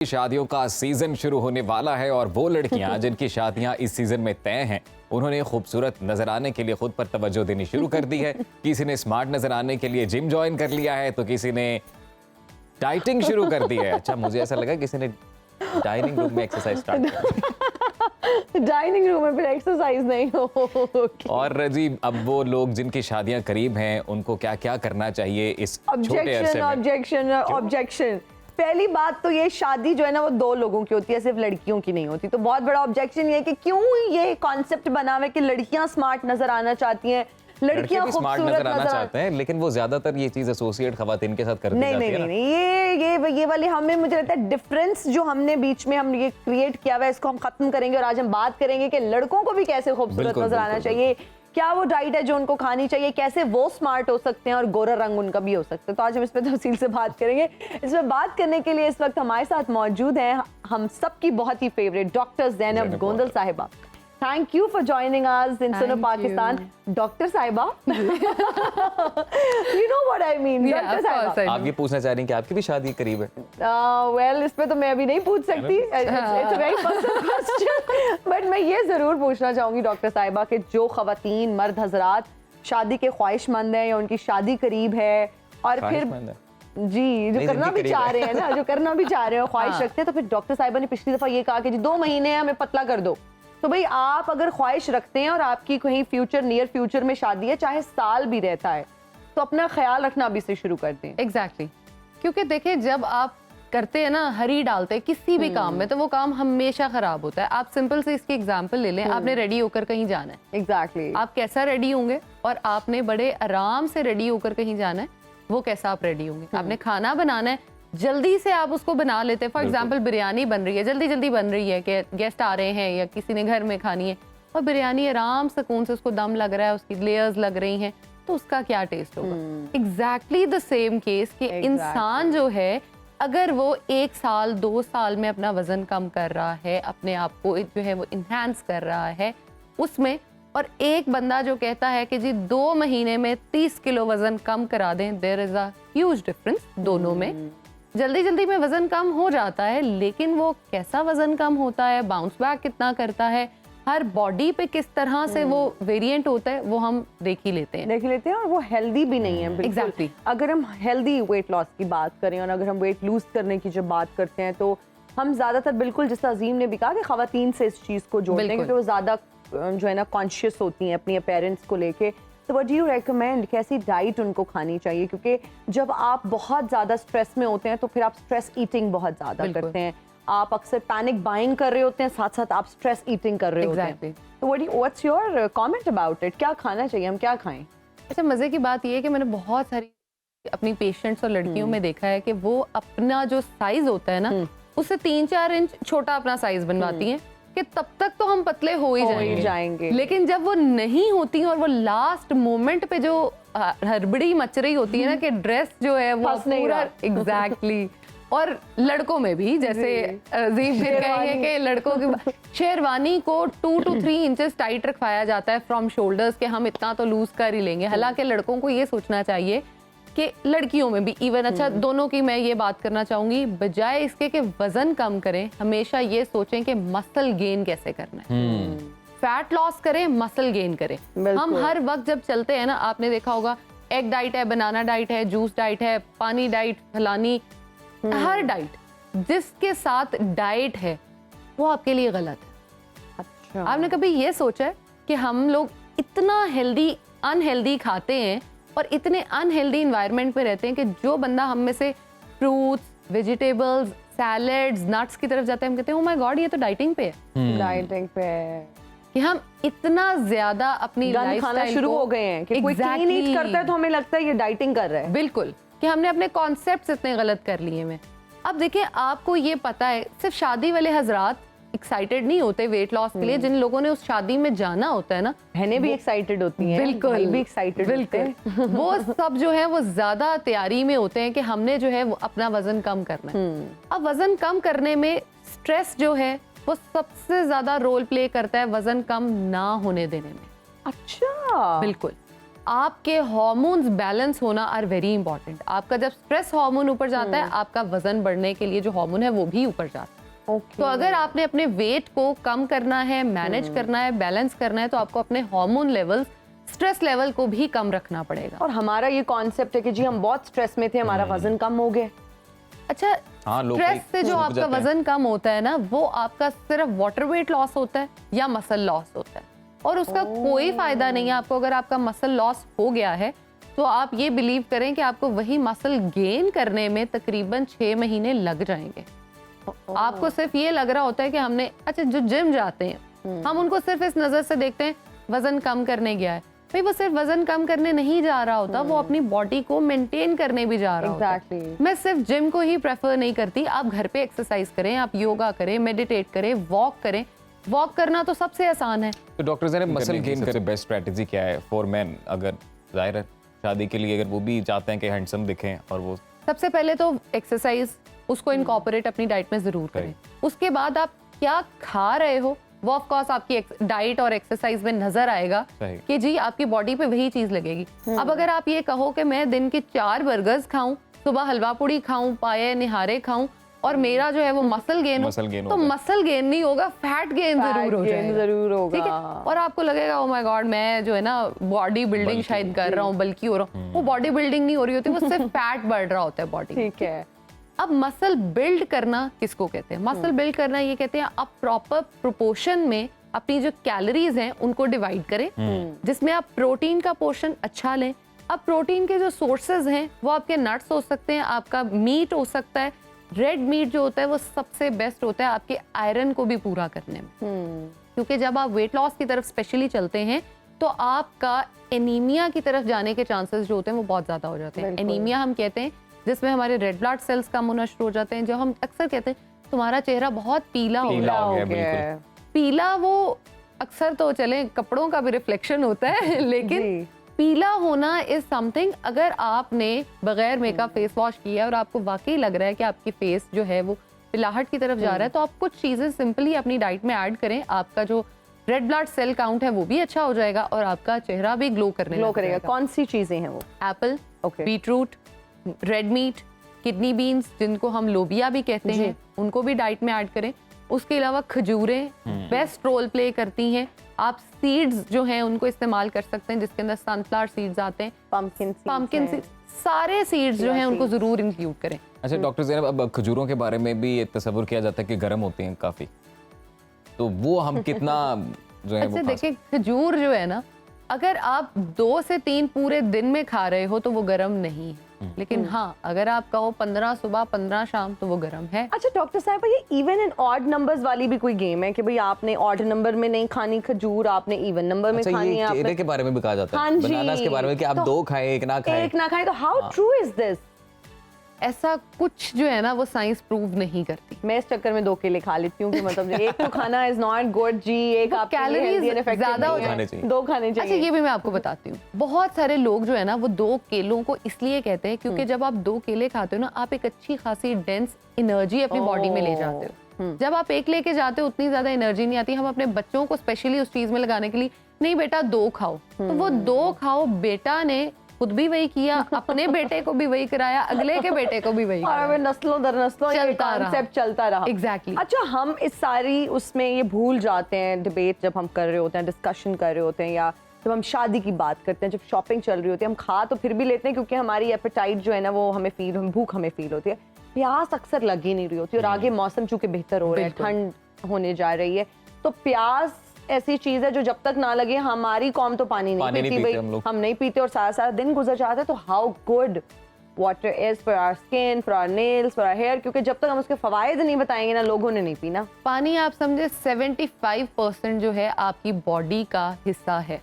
शादियों का सीजन शुरू होने वाला है और वो लड़कियां जिनकी शादियां इस सीजन में तय हैं उन्होंने खूबसूरत नजर आने के लिए खुद पर तवज्जो देनी शुरू कर दी है। किसी ने स्मार्ट नजर आने के लिए जिम ज्वाइन कर लिया है तो किसी ने डाइटिंग शुरू कर दी है। अच्छा, मुझे ऐसा लगा किसी ने डाइनिंग रूम में एक्सरसाइज स्टार्ट कर दी। डाइनिंग रूम में फिर एक्सरसाइज नहीं हो। और जी अब वो लोग जिनकी शादियां करीब हैं उनको क्या क्या करना चाहिए इस छोटे अरसे में? ऑब्जेक्शन। पहली बात तो ये शादी जो है ना वो दो लोगों की होती है, सिर्फ लड़कियों की नहीं होती। तो बहुत बड़ा ऑब्जेक्शन ये है कि क्यों ये कॉन्सेप्ट बना हुआ है कि लड़कियां स्मार्ट नजर आना चाहती हैं, लड़कियां भी स्मार्ट खूबसूरत नजर आना चाहते हैं, लेकिन वो ज्यादातर ये चीज एसोसिएट खवातीन के साथ कर दी जाती है ना। नहीं, ये वाली हमें, मुझे लगता है डिफरेंस जो हमने बीच में हम ये क्रिएट किया हुआ है इसको हम खत्म करेंगे और आज हम बात करेंगे कि लड़कों को भी कैसे खूबसूरत नजर आना चाहिए, क्या वो डाइट है जो उनको खानी चाहिए, कैसे वो स्मार्ट हो सकते हैं और गोरा रंग उनका भी हो सकता है। तो आज हम इस पर तफसील से बात करेंगे। इस पर बात करने के लिए इस वक्त हमारे साथ मौजूद हैं हम सबकी बहुत ही फेवरेट डॉक्टर ज़ैनब गोंदल साहिबा। Thank you for joining us in सुनो पाकिस्तान। डॉक्टर साहिबा, you know what I mean. Doctor साहिबा, आप ये पूछना चाह रही हैं कि आपकी भी शादी करीब है? वेल, इस पे तो मैं अभी नहीं पूछ सकती, it's a very personal question, but मैं ये जरूर पूछना चाहूंगी डॉक्टर साहिबा कि जो खवातीन मर्द हजरात शादी के ख्वाहिशमंद हैं या उनकी शादी करीब है और फिर जी जो करना भी चाह रहे हैं ना, जो करना भी चाह रहे हैं, ख्वाहिश रखते हैं, तो फिर डॉक्टर साहिबा ने पिछली दफा ये कहा कि जी 2 महीने हमें पतला कर दो। तो भाई आप अगर ख्वाहिश रखते हैं और आपकी कहीं फ्यूचर नियर फ्यूचर में शादी है, चाहे साल भी रहता है, तो अपना ख्याल रखना अभी से शुरू कर दें। एग्जैक्टली क्योंकि देखिए जब आप करते हैं ना, हरी डालते हैं किसी भी काम में, तो वो काम हमेशा खराब होता है। आप सिंपल से इसकी एग्जांपल ले लें, आपने रेडी होकर कहीं जाना है। एग्जैक्टली आप कैसा रेडी होंगे और आपने बड़े आराम से रेडी होकर कहीं जाना है, वो कैसा आप रेडी होंगे। आपने खाना बनाना है, जल्दी से आप उसको बना लेते हैं। फॉर एग्जाम्पल बिरयानी बन रही है, जल्दी जल्दी बन रही है कि गेस्ट आ रहे हैं या किसी ने घर में खानी है, और बिरयानी आराम सुकून से उसको दम लग रहा है, उसकी लेयर्स लग रही हैं, तो उसका क्या टेस्ट होगा। एग्जैक्टली द सेम केस कि इंसान जो है अगर वो 1 साल 2 साल में अपना वजन कम कर रहा है, अपने आप को जो है वो इन्हांस कर रहा है उसमें, और एक बंदा जो कहता है कि जी 2 महीने में 30 किलो वजन कम करा दें, there is a huge difference दोनों में। जल्दी जल्दी में वजन कम हो जाता है, लेकिन वो कैसा वजन कम होता है, बाउंस बैक कितना करता है, हर बॉडी पे किस तरह से वो वेरिएंट होता है, वो हम देख ही लेते हैं और वो हेल्दी भी नहीं है। Exactly. अगर हम हेल्दी वेट लॉस की बात करें और अगर हम वेट लूज करने की जब बात करते हैं तो हम ज्यादातर, बिल्कुल जैसा अजीम ने भी कहा, कि खवातीन से इस चीज को जोड़ते हैं क्योंकि वो ज्यादा जो है ना कॉन्शियस होती हैं अपनी अपीयरेंस को लेके। तो व्हाट डू यू रेकमेंड, कैसी डाइट उनको खानी चाहिए? क्योंकि जब आप बहुत ज़्यादा स्ट्रेस में होते हैं तो फिर आप स्ट्रेस ईटिंग बहुत ज़्यादा करते हैं, आप अक्सर पैनिक बाइंग कर रहे होते हैं, साथ साथ आप स्ट्रेस ईटिंग कर रहे होते हैं। तो what's your comment about it, क्या खाना चाहिए, हम क्या खाएं? अच्छा, मज़े की बात ये है कि मैंने बहुत सारी अपनी पेशेंट्स और लड़कियों में देखा है कि वो अपना जो साइज होता है ना, उससे 3-4 इंच छोटा अपना साइज बनवाती हैं कि तब तक तो हम पतले हो ही जाएंगे। लेकिन जब वो नहीं होती और वो लास्ट मोमेंट पे जो हड़बड़ी मच रही होती है ना कि ड्रेस जो है वो पूरा एग्जैक्टली और लड़कों में भी, जैसे अजीम फिर कहेंगे कि लड़कों की शेरवानी को 2 to 3 इंचेस टाइट रखवाया जाता है फ्रॉम शोल्डर्स के हम इतना तो लूज कर ही लेंगे। हालांकि लड़कों को ये सोचना चाहिए कि लड़कियों में भी इवन, अच्छा दोनों की मैं ये बात करना चाहूंगी, बजाय इसके कि वजन कम करें, हमेशा ये सोचें कि मसल गेन कैसे करना है। फैट लॉस करें, मसल गेन करें। हम हर वक्त जब चलते हैं ना, आपने देखा होगा एग डाइट है, बनाना डाइट है, जूस डाइट है, पानी डाइट, फलानी, हर डाइट जिसके साथ डाइट है वो आपके लिए गलत है। अच्छा, आपने कभी ये सोचा है कि हम लोग इतना हेल्दी अनहेल्दी खाते हैं और इतने अनहेल्दी इन्वायरमेंट में रहते हैं कि जो बंदा हम में से फ्रूट्स, वेजिटेबल्स, सैलेड्स, नट्स की तरफ जाता है, हम कहते हैं ओह माय गॉड ये तो डाइटिंग पे है। डाइटिंग पे है कि हम इतना ज्यादा अपनी लाइफस्टाइल खाना शुरू हो गए हैं कि कोई क्लीन ईट करता है तो हमें लगता है ये डाइटिंग कर रहा है। बिल्कुल, कि हमने अपने कॉन्सेप्ट्स इतने गलत कर लिए हैं। अब देखिए, आपको ये पता है सिर्फ शादी वाले हजरात एक्साइटेड नहीं होते वेट लॉस के लिए, जिन लोगों ने उस शादी में जाना होता है ना, बहनें भी एक्साइटेड होती हैं, बिल्कुल भाई भी एक्साइटेड होते हैं। वो सब जो है वो ज्यादा तैयारी में होते हैं कि हमने जो है वो अपना वजन कम करना है। अब वजन कम करने में स्ट्रेस जो है वो सबसे ज्यादा रोल प्ले करता है वजन कम ना होने देने में। अच्छा, बिल्कुल, आपके हार्मोन्स बैलेंस होना आर वेरी इंपॉर्टेंट। आपका जब स्ट्रेस हार्मोन ऊपर जाता है, आपका वजन बढ़ने के लिए जो हार्मोन है वो भी ऊपर जाता है। तो अगर आपने अपने वेट को कम करना है, मैनेज करना है, बैलेंस करना है, तो आपको अपने हार्मोन लेवल्स, स्ट्रेस लेवल को भी कम रखना पड़ेगा। और हमारा ये कॉन्सेप्ट है कि जी हम बहुत स्ट्रेस में थे, हमारा वजन कम हो गया। अच्छा, हाँ, लोग स्ट्रेस कई से जो रुक आपका जाते हैं। वजन कम होता है ना, वो आपका सिर्फ वाटर वेट लॉस होता है या मसल लॉस होता है, और उसका कोई फायदा नहीं है आपको। अगर आपका मसल लॉस हो गया है तो आप ये बिलीव करें कि आपको वही मसल गेन करने में तकरीबन 6 महीने लग जाएंगे। आपको सिर्फ ये लग रहा होता है कि हमने, अच्छा जो जिम जाते हैं हम उनको सिर्फ इस नजर से देखते हैं वजन कम करने गया है, भाई वो सिर्फ वजन कम करने नहीं जा रहा होता, वो अपनी बॉडी को मेंटेन करने भी जा रहा होता है। मैं सिर्फ जिम को ही प्रेफर नहीं करती, आप घर पे एक्सरसाइज करें, आप योगा करें, मेडिटेट करें, वॉक करें। वॉक करना तो सबसे आसान है। तो डॉक्टर ज़ैनब, मसल गेन करे बेस्ट स्ट्रेटजी क्या है फॉर मैन? अगर जाहिर है शादी के लिए अगर वो भी चाहते हैं कि हैंडसम दिखें, और वो सबसे पहले तो एक्सरसाइज उसको इनकॉर्पोरेट अपनी डाइट में जरूर करें। उसके बाद आप क्या खा रहे हो वो ऑफ कोर्स आपकी डाइट और एक्सरसाइज में नजर आएगा कि जी आपकी बॉडी पे वही चीज लगेगी। अब अगर आप ये कहो कि मैं दिन के 4 बर्गर्स खाऊं, सुबह हलवा पूड़ी खाऊं, पाए निहारे खाऊं और मेरा जो है वो मसल गेन हो, तो मसल गेन नहीं होगा, फैट गेन जरूर हो जाएगा, जरूर होगा। ठीक है, और आपको लगेगा ओ माय गॉड मैं जो है ना बॉडी बिल्डिंग शायद कर रहा हूँ, बल्कि हो रहा हूँ। वो बॉडी बिल्डिंग नहीं हो रही होती, वो सिर्फ फैट बढ़ रहा होता है बॉडी। ठीक है। अब मसल बिल्ड करना किसको कहते हैं? मसल बिल्ड करना ये कहते हैं आप प्रॉपर प्रोपोर्शन में अपनी जो कैलोरीज हैं उनको डिवाइड करें, जिसमें आप प्रोटीन का पोर्शन अच्छा लें। अब प्रोटीन के जो सोर्सेज हैं वो आपके नट्स हो सकते हैं, आपका मीट हो सकता है। रेड मीट जो होता है वो सबसे बेस्ट होता है आपके आयरन को भी पूरा करने में, क्योंकि जब आप वेट लॉस की तरफ स्पेशली चलते हैं तो आपका एनीमिया की तरफ जाने के चांसेस जो होते हैं वो बहुत ज्यादा हो जाते हैं। एनीमिया हम कहते हैं जिसमें हमारे रेड ब्लड सेल्स कम होना शुरू हो जाते हैं। जो हम अक्सर कहते हैं तुम्हारा चेहरा बहुत पीला हो गया है, पीला वो अक्सर तो चले कपड़ों का भी रिफ्लेक्शन होता है, लेकिन पीला होना इज समथिंग, अगर आपने बगैर मेकअप फेस वॉश किया और आपको वाकई लग रहा है कि आपकी फेस जो है वो पिलाहट की तरफ जा रहा है, तो आप कुछ चीजें सिंपली अपनी डाइट में ऐड करें। आपका जो रेड ब्लड सेल काउंट है वो भी अच्छा हो जाएगा और आपका चेहरा भी ग्लो करेगा। कौन सी चीजें हैं वो? Apple, beetroot, red meat, kidney beans जिनको हम लोबिया भी कहते हैं, उनको भी डाइट में ऐड करें। उसके अलावा खजूरें बेस्ट रोल प्ले करती हैं। आप सीड्स जो हैं उनको इस्तेमाल कर सकते हैं, जिसके अंदर सनफ्लावर सीड्स आते हैं, पंपकिन सीड्स, सारे सीड्स जो हैं उनको जरूर इंक्लूड करें। अच्छा डॉक्टर ज़ैनब, अब खजूरों के बारे में भी तस्वुर किया जाता है कि गर्म होती हैं काफी, तो वो हम कितना जो है अच्छा देखिए, खजूर जो है ना, अगर आप 2 से 3 पूरे दिन में खा रहे हो तो वो गर्म नहीं है, लेकिन हाँ अगर आप कहो 15 सुबह 15 शाम तो वो गर्म है। अच्छा डॉक्टर साहब, ये इवन एंड ऑड नंबर्स वाली भी कोई गेम है कि भाई आपने ऑड नंबर में नहीं खानी खजूर, आपने इवन नंबर में खानी है? केले के बारे में भी कहा जाता है, बनानास के बारे में कि आप 2 खाएं, 1 ना खाएं। तो हाउ ट्रू इज दिस? ऐसा कुछ जो है ना वो साइंस प्रूव नहीं करती। मैं इस चक्कर में 2 केले खा लेती हूँ कि मतलब एक तो खाना इज नॉट गुड जी, एक आप कैलोरीज ज्यादा हो खाने चाहिए, 2 खाने चाहिए। अच्छा ये भी मैं आपको बताती हूँ, बहुत सारे लोग जो है ना वो 2 केलों को इसलिए कहते हैं क्योंकि जब आप 2 केले खाते हो ना, आप एक अच्छी खासी डेंस एनर्जी अपनी बॉडी में ले जाते हो। जब आप 1 लेके जाते हो उतनी ज्यादा एनर्जी नहीं आती। हम अपने बच्चों को स्पेशली उस चीज में लगाने के लिए, नहीं बेटा 2 खाओ, तो वो 2 खाओ, बेटा ने खुद भी वही किया, अपने बेटे को भी वही कराया, अगले के बेटे को भी वही कराया, और नस्लों दर नस्लों ये कॉन्सेप्ट चलता रहा। एग्जैक्टली। अच्छा, हम इस सारी उसमें ये भूल जाते हैं, डिबेट जब हम कर रहे होते हैं, डिस्कशन कर रहे होते हैं, या जब हम शादी की बात करते हैं, जब शॉपिंग चल रही होती है, हम खा तो फिर भी लेते हैं क्योंकि हमारी एपेटाइट जो है ना वो हमें भूख हमें फील होती है। प्यास अक्सर लग ही नहीं रही होती, और आगे मौसम चूंकि बेहतर हो रहा है, ठंड होने जा रही है, तो प्यास ऐसी चीज है जो जब तक ना लगे, हमारी कौम तो पानी नहीं पीती भाई, हम नहीं पीते और सारा दिन गुजर जाता है। तो how good water is for our skin, for our nails, for our hair, क्योंकि जब तक हम उसके फवायद नहीं बताएंगे ना, लोगों ने नहीं पीना। पानी आप समझे 75% जो है आपकी बॉडी का हिस्सा है,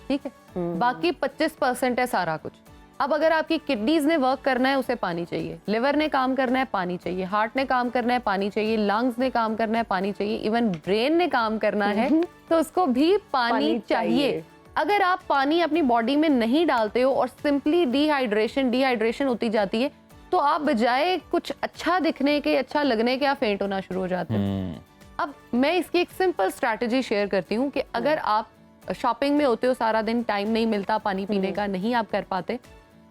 ठीक है, बाकी 25% है सारा कुछ। अब अगर आपकी किडनीज ने वर्क करना है, उसे पानी चाहिए, लिवर ने काम करना है, पानी चाहिए, हार्ट ने काम करना है, पानी चाहिए, लंग्स ने काम करना है, पानी चाहिए, इवन ब्रेन ने काम करना है तो उसको भी पानी चाहिए। अगर आप पानी अपनी बॉडी में नहीं डालते हो और सिंपली डिहाइड्रेशन होती जाती है, तो आप बजाय कुछ अच्छा दिखने के, अच्छा लगने के, आप फेंट होना शुरू हो जाते हैं। अब मैं इसकी एक सिंपल स्ट्रैटेजी शेयर करती हूँ कि अगर आप शॉपिंग में होते हो सारा दिन, टाइम नहीं मिलता पानी पीने का, नहीं आप कर पाते,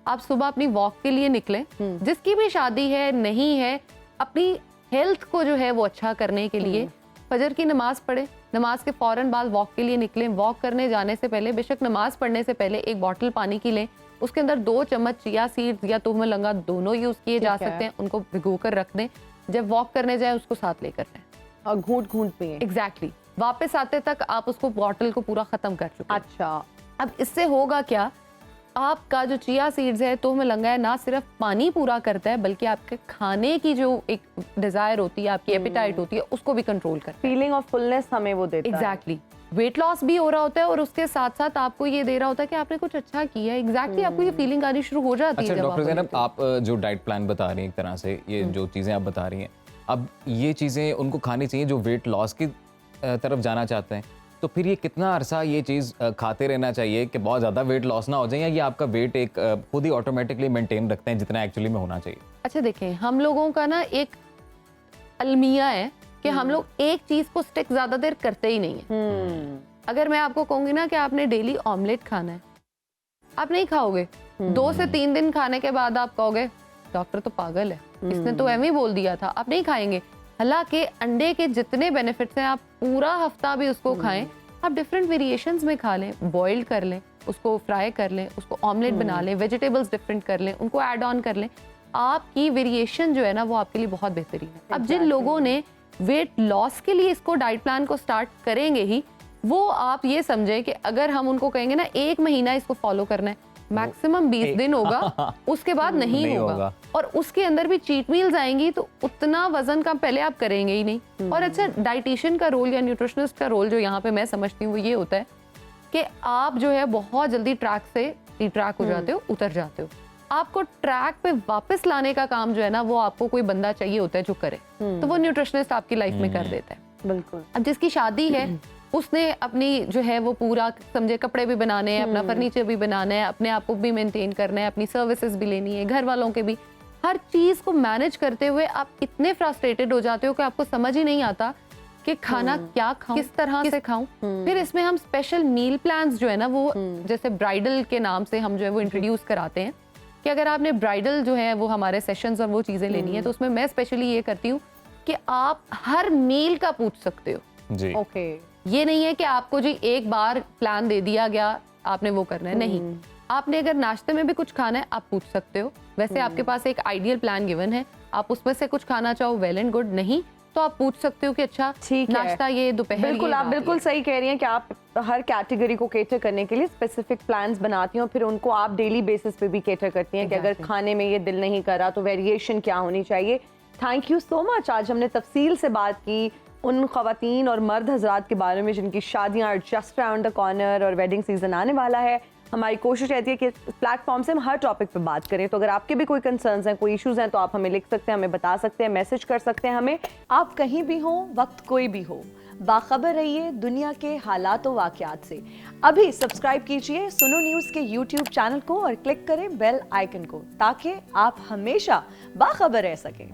आप सुबह अपनी वॉक के लिए निकले, जिसकी भी शादी है नहीं है, अपनी हेल्थ को जो है वो अच्छा करने के लिए फजर की नमाज पढ़े, नमाज के फौरन बाद वॉक के लिए निकलें। वॉक करने जाने से पहले, बेशक नमाज पढ़ने से पहले, एक बॉटल पानी की लें, उसके अंदर 2 चम्मच चिया सीड्स या तुम लंगा दोनों यूज किए जा सकते हैं, उनको भिगो कर रख दें। जब वॉक करने जाए उसको साथ लेकर जाएं और घूंट घूंट पिए। एग्जैक्टली वापस आते तक आप उसको बॉटल को पूरा खत्म कर चुके हैं। अच्छा, अब इससे होगा क्या, आपका जो चिया सीड्स है तो हमें लंगा है ना सिर्फ पानी पूरा करता है, बल्कि आपके खाने की जो एक डिजायर होती है, आपकी एपिटाइट होती है, उसको भी कंट्रोल करता है। फीलिंग ऑफ फुलनेस हमें वो देता है। एग्जैक्टली वेट लॉस भी हो रहा होता है और उसके साथ साथ आपको ये दे रहा होता है कि आपने कुछ अच्छा किया है। एग्जैक्टली आपको ये फीलिंग आनी शुरू हो जाती अच्छा है। डॉक्टर ज़ैनब, आप जो डाइट प्लान बता रही हैं, एक तरह से ये जो चीज़ें आप बता रही हैं, अब ये चीज़ें उनको खानी चाहिए जो वेट लॉस की तरफ जाना चाहते हैं, तो फिर ये कितना अरसा ये चीज़ खाते रहना चाहिए कि बहुत ज़्यादा वेट लॉस ना हो जाए, या ये आपका वेट एक खुद ही ऑटोमेटिकली मेंटेन रखते हैं जितना एक्चुअली में होना चाहिए? अच्छा देखें, हम लोगों का ना एक अलमिया है कि हम लोग एक चीज को स्टिक ज्यादा देर करते ही नहीं है। अगर मैं आपको कहूंगी ना कि आपने डेली ऑमलेट खाना है, आप नहीं खाओगे। 2 से 3 दिन खाने के बाद आप कहोगे डॉक्टर तो पागल है, इसने तो एम ही बोल दिया था, आप नहीं खाएंगे। हालांकि अंडे के जितने बेनिफिट्स हैं, आप पूरा हफ्ता भी उसको खाएं, आप डिफरेंट वेरिएशंस में खा लें, बॉइल्ड कर लें, उसको फ्राई कर लें, उसको ऑमलेट बना लें, वेजिटेबल्स डिफरेंट कर लें, उनको ऐड ऑन कर लें, आपकी वेरिएशन जो है ना वो आपके लिए बहुत बेहतरीन है। अब जिन लोगों ने वेट लॉस के लिए इसको डाइट प्लान को स्टार्ट करेंगे ही, वो आप ये समझें कि अगर हम उनको कहेंगे ना 1 महीना इसको फॉलो करना है, मैक्सिमम 20 दिन होगा, उसके बाद नहीं होगा। और उसके अंदर भी चीट मील्स आएंगी तो उतना वजन कम पहले आप करेंगे ही नहीं। और अच्छा, डाइटिशियन का रोल या न्यूट्रिशनिस्ट का रोल जो यहाँ पे मैं समझती हूँ वो ये होता है कि आप जो है बहुत जल्दी ट्रैक से डिट्रैक हो जाते हो, उतर जाते हो। आपको ट्रैक पे वापस लाने का काम जो है ना वो आपको कोई बंदा चाहिए होता है जो करे, तो वो न्यूट्रिशनिस्ट आपकी लाइफ में कर देता है। बिल्कुल। अब जिसकी शादी है उसने अपनी जो है वो पूरा समझे कपड़े भी बनाने हैं, अपना फर्नीचर भी बनाना है, अपने आप को भी मेंटेन करना है, अपनी सर्विसेज भी लेनी है, घर वालों के भी, हर चीज को मैनेज करते हुए आप इतने फ्रस्ट्रेटेड हो जाते हो कि आपको समझ ही नहीं आता कि खाना क्या खाऊं, किस तरह से खाऊं। फिर इसमें हम स्पेशल मील प्लान्स जो है ना वो जैसे ब्राइडल के नाम से हम जो है वो इंट्रोड्यूस कराते हैं कि अगर आपने ब्राइडल जो है वो हमारे सेशंस और वो चीजें लेनी है तो उसमें मैं स्पेशली ये करती हूँ कि आप हर मील का पूछ सकते हो जी। ओके। ये नहीं है कि आपको जी एक बार प्लान दे दिया गया आपने वो करना है, नहीं। आपने अगर नाश्ते में भी कुछ खाना है आप पूछ सकते हो। वैसे आपके पास एक आइडियल प्लान गिवन है, आप उसमें से कुछ खाना चाहो वेल एंड गुड, नहीं तो आप पूछ सकते हो कि अच्छा ठीक है, नाश्ता ये, दोपहर बिल्कुल ये, आप रात बिल्कुल ये। सही कह रही हैं कि आप हर कैटेगरी को केटर करने के लिए स्पेसिफिक प्लान्स बनाती हैं और फिर उनको आप डेली बेसिस पे भी केटर करती हैं कि अगर Exactly. खाने में ये दिल नहीं कर रहा तो वेरिएशन क्या होनी चाहिए। Thank you so much. आज हमने तफसील से बात की उन ख़वातीन और मर्द हजरात के बारे में जिनकी शादियाँ जस्ट अराउंड द कॉर्नर और वेडिंग सीजन आने वाला है। हमारी कोशिश रहती है कि प्लेटफॉर्म से हम हर टॉपिक पे बात करें, तो अगर आपके भी कोई कंसर्न्स हैं, कोई इश्यूज हैं, तो आप हमें लिख सकते हैं, हमें बता सकते हैं, मैसेज कर सकते हैं हमें। आप कहीं भी हो, वक्त कोई भी हो, बाखबर रहिए दुनिया के हालात व वाक़यात से। अभी सब्सक्राइब कीजिए सुनो न्यूज़ के YouTube चैनल को और क्लिक करें बेल आइकन को ताकि आप हमेशा बाखबर रह सकें।